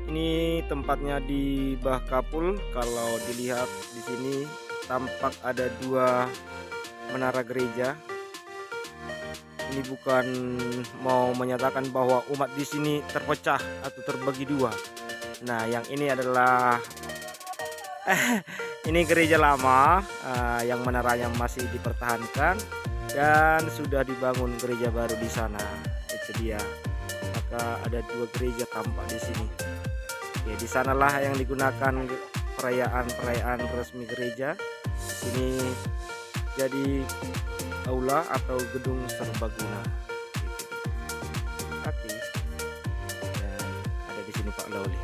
Ini tempatnya di Bahkapul. Kalau dilihat di sini tampak ada dua menara gereja. Ini bukan mau menyatakan bahwa umat di sini terpecah atau terbagi dua. Nah, yang ini adalah ini gereja lama yang menaranya masih dipertahankan dan sudah dibangun gereja baru di sana. Itu dia. Maka ada dua gereja tampak di sini. Ya, di sanalah yang digunakan perayaan resmi gereja. Ini jadi aula atau gedung serbaguna. Tapi dan ada di sini Pak Loli.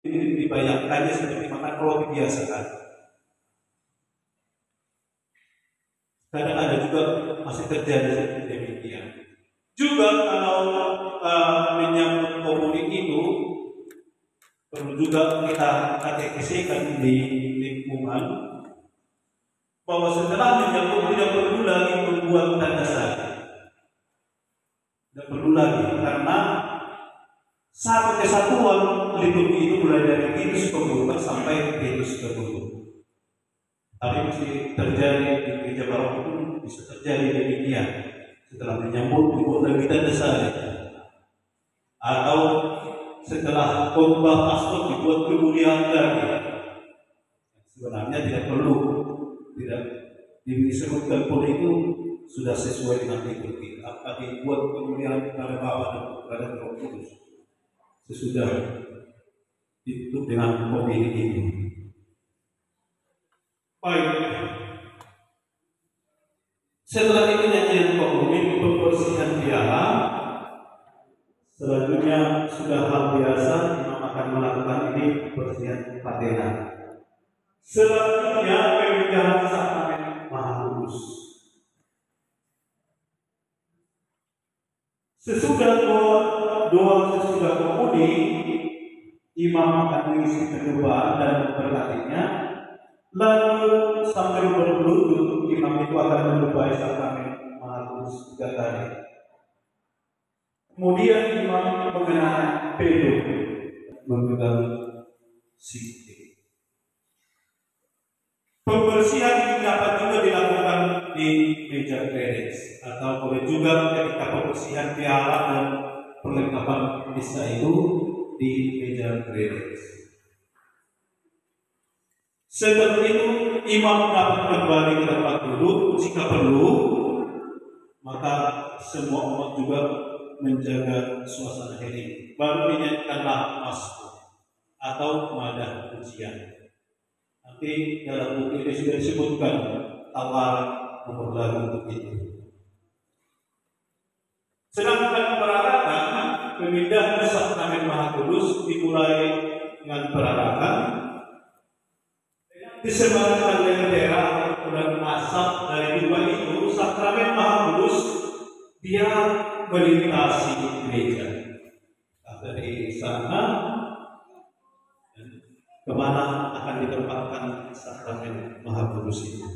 Dibayangkannya seperti makan roti biasa kan. Kadang ada juga masih terjadi seperti demikian. Juga kalau menyambut komunik itu perlu juga kita katekesikan di lingkungan bahwa setelah menyambut tidak perlu lagi membuat tanda saja. Tidak perlu lagi karena satu kesatuan liturgi itu mulai dari Titus pembuka sampai Titus ketujuh. Tapi mesti terjadi di gereja baru itu bisa terjadi demikian. Setelah menyambut dibuat lagi tanda saja, atau setelah khotbah pastor dibuat kemuliaan lagi. Sebenarnya tidak perlu, tidak disebutkan pun itu sudah sesuai dengan liturgi. Apa dibuat kemuliaan pada Bapa dan pada Roh Kudus sesudah ditutup dengan komini ini. Baik. Setelah itu nyanyian komuni pembersihan piala. Selanjutnya sudah hal biasa Imam akan melakukan ini pembersihan patena. Selanjutnya pemindahan sakramen Maha Kudus. Sesudah doa sesudah komuni, imam akan mengisi kedua dan memberkatinya. Lalu sambil berlutut, imam itu akan menubai sakramen Maha Kudus 3 kali. Kemudian imam mengenakan pedung, memegang sikti. Pembersihan dapat juga dilakukan di meja gereja, atau boleh juga ketika pembersihan piala dan perlengkapan misa itu di meja gereja. Setelah itu imam dapat kembali ke tempat duduk jika perlu, maka semua umat juga menjaga suasana hening. Baru dinyanyikanlah mazmur atau madah pujian. Nanti dalam buku ini sudah disebutkan tawar nomor lagu untuk itu. Sedangkan peralatan pemindahan sakramen Maha Kudus dimulai dengan perarakan, disebarkan dari daerah dan asap dari dua itu. Sakramen Maha Kudus dia melintasi gereja. Dari sana kemana akan ditempatkan sakramen Maha Kudus itu.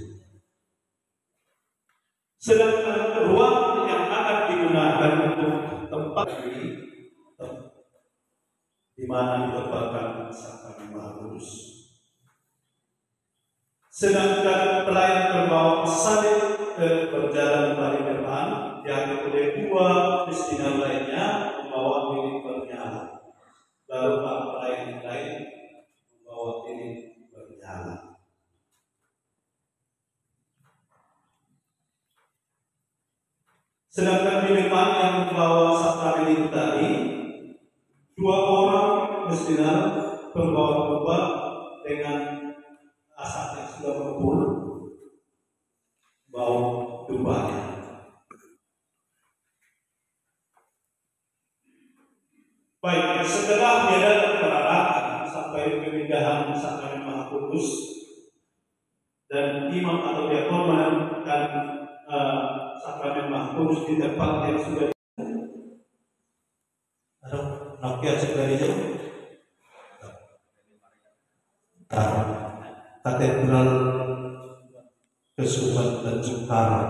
Sedangkan ruang yang akan digunakan untuk tempat ini, di mana ditempatkan sakramen Maha Kudus. Sedangkan pelayan berbawa salib berjalan paling depan, yang oleh dua Kristen lainnya membawa piring bernyala. Lalu para pelayan yang lain membawa piring bernyala. Sedangkan di depan yang membawa sakramen itu tadi, dua orang Kristen berbawa kubah dengan asap yang sudah mengumpul, bau dumbanya. Baik, setelah diadakan perarakan sampai pemindahan sakramen Maha Kudus dan imam atau diakon menempatkan sakramen Maha Kudus di tempat yang sudah ada Nokia sebenarnya Katedral Kesuban dan Jepara.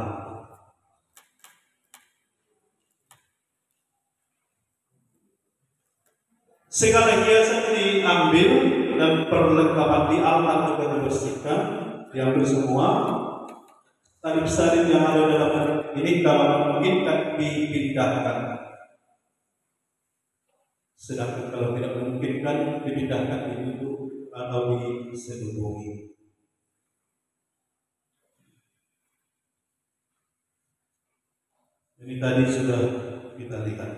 Segala hiasan diambil dan perlengkapan di altar juga dibersihkan, diambil semua. Tali salib yang ada dalam ini kalau memungkinkan dipindahkan. Sedangkan kalau tidak memungkinkan dipindahkan ditutup atau diselubungi. Ini tadi sudah kita lihat.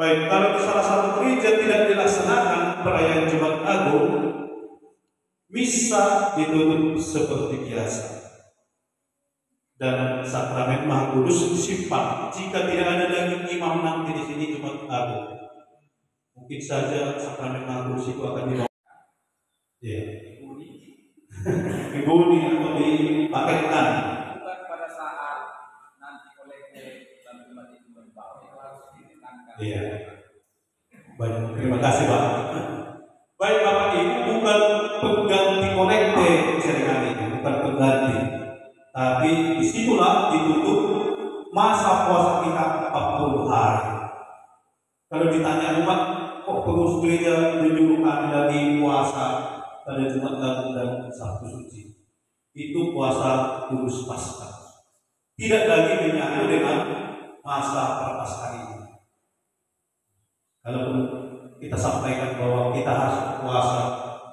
Baik, kalau di salah satu gereja tidak dilaksanakan perayaan Jumat Agung, misa ditutup seperti biasa. Dan sakramen Maha Kudus disimpan. Jika tidak ada lagi imam nanti di sini Jumat Agung, mungkin saja sakramen Maha Kudus itu akan dibawa. Ya. Dibuni atau dipaketkan. Bukan pada saat nanti kolektif dan Jumat itu berbawa, itu harus ditekankan. Iya. Baik, terima kasih Pak. Baik Bapak Ibu, bukan pengganti kolekte seringkali, bukan pengganti. Tapi disitulah ditutup masa puasa kita 40 hari. Kalau ditanya umat, kok pengurus gereja menyuruh kami lagi puasa pada Jumat Agung dan Sabtu Suci? Itu puasa kudus Paskah. Tidak lagi menyatu dengan masa Prapaskah ini. Kalau kita sampaikan bahwa kita harus puasa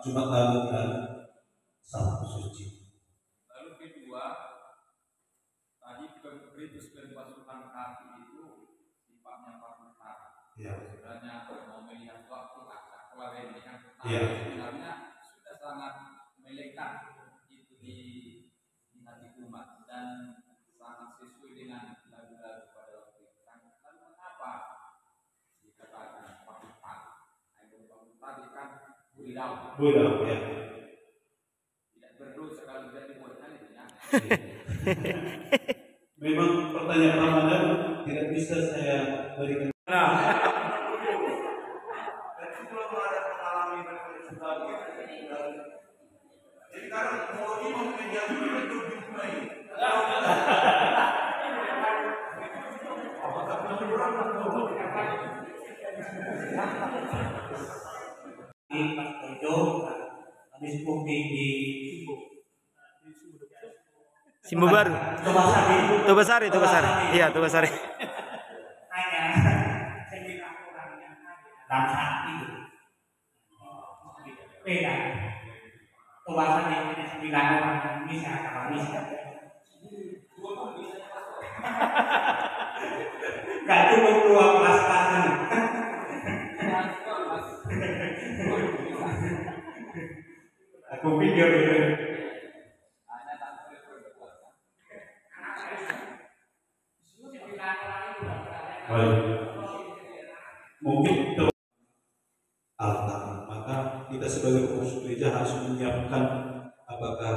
Jumat Agung dan Sabtu Suci. Lalu kedua, tadi Peritus Peribasuhan Hati itu sifatnya fakultatif. Ya. Sebenarnya mau melihat waktu akar kelawen ini kan Ya. sebenarnya sudah sangat melekat itu di hati umat dan sangat sesuai dengan lagu-lagu pada waktu itu. Lalu kenapa dikatakan fakultatif? Fakultatif kan Budau, ya. tidak berdosa kalau jadi buatkan itu ya. Memang pertanyaan Ramadan tidak bisa saya berikan. Jadi sekarang mau imam menjadi lebih baik. Di Mas Tojo, habis bukti di Simbo Baru. Tobasari. Tobasari. Iya, Tobasari. Hanya seminar orang yang dalam saat itu. Beda. Tobasari hanya 9 orang yang bisa kalau bisa. Gak cukup 12 tahun. Aku pikir itu. Baik. Mungkin kita sebagai pengurus gereja harus menyiapkan apakah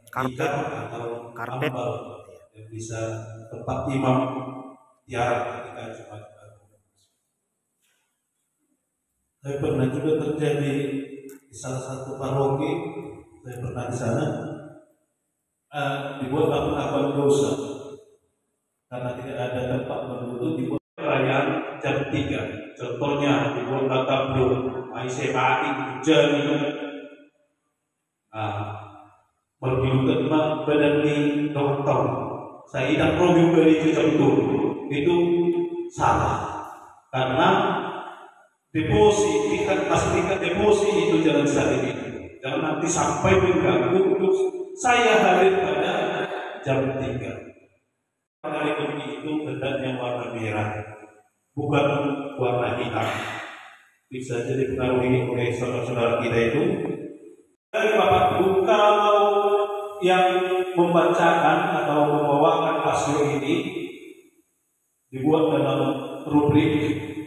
Karpet. ikat atau Karpet. ambal yang bisa tempat imam tiara ketika Jumat. Saya pernah juga terjadi di salah satu paroki, saya pernah di sana, dibuat akun dosa karena tidak ada tempat berwudu, dibuat perayaan jam 3. Contohnya dibuat tablo, Aisyah mati jadi berbilukan badan di dokter. Saya tidak perlu juga itu salah karena deposit kita pastikan deposit itu jangan saling itu, jangan nanti sampai mengganggu untuk saya hadir pada jam 3. Pada liturgi itu hendaknya warna merah, bukan warna hitam. Bisa jadi pengaruhi oleh saudara-saudara kita itu. Dari Bapak Ibu, kalau yang membacakan atau membawakan pasio ini dibuat dalam rubrik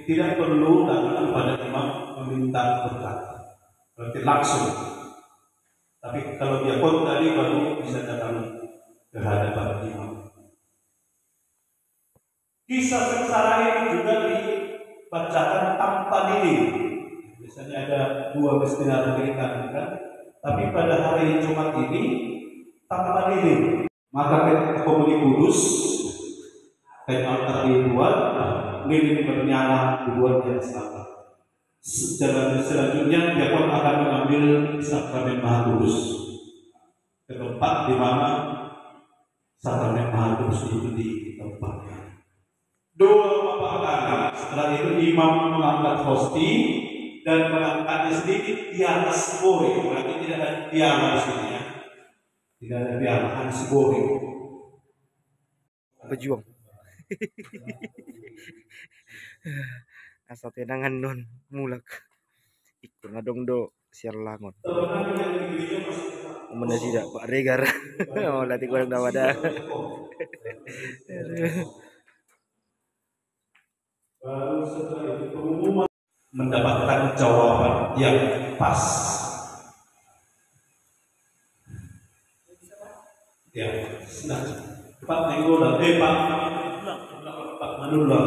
tidak perlu datang pada imam meminta berkat, berarti langsung. Tapi kalau dia pun tadi baru bisa datang ke hadapan imam. Kisah sengsara ini juga dibacakan tanpa diri. Biasanya ada 2 mestinya diberikan, kan? Tapi pada hari Jumat ini tanpa diri. Maka komuni kudus kain altar dibuat, lilin bernyala dibuat di atas altar. Selanjutnya diakon akan mengambil sakramen Maha Kudus ke tempat di mana sakramen Maha Kudus itu ditempatkan. Doa Bapak, setelah itu imam mengangkat hosti dan mengangkatnya sedikit di atas bori. Berarti tidak ada piala di sini ya. Tidak ada piala, hanya sebori. Pejuang. Asa tenangan non mulak. Ikut ngadong do siar langon. Mana tidak Pak Regar. Oh latih goreng dah wadah. Baru setelah itu pengumuman mendapatkan jawaban yang pas. Ya, Pak Nenggola, Pak Manula.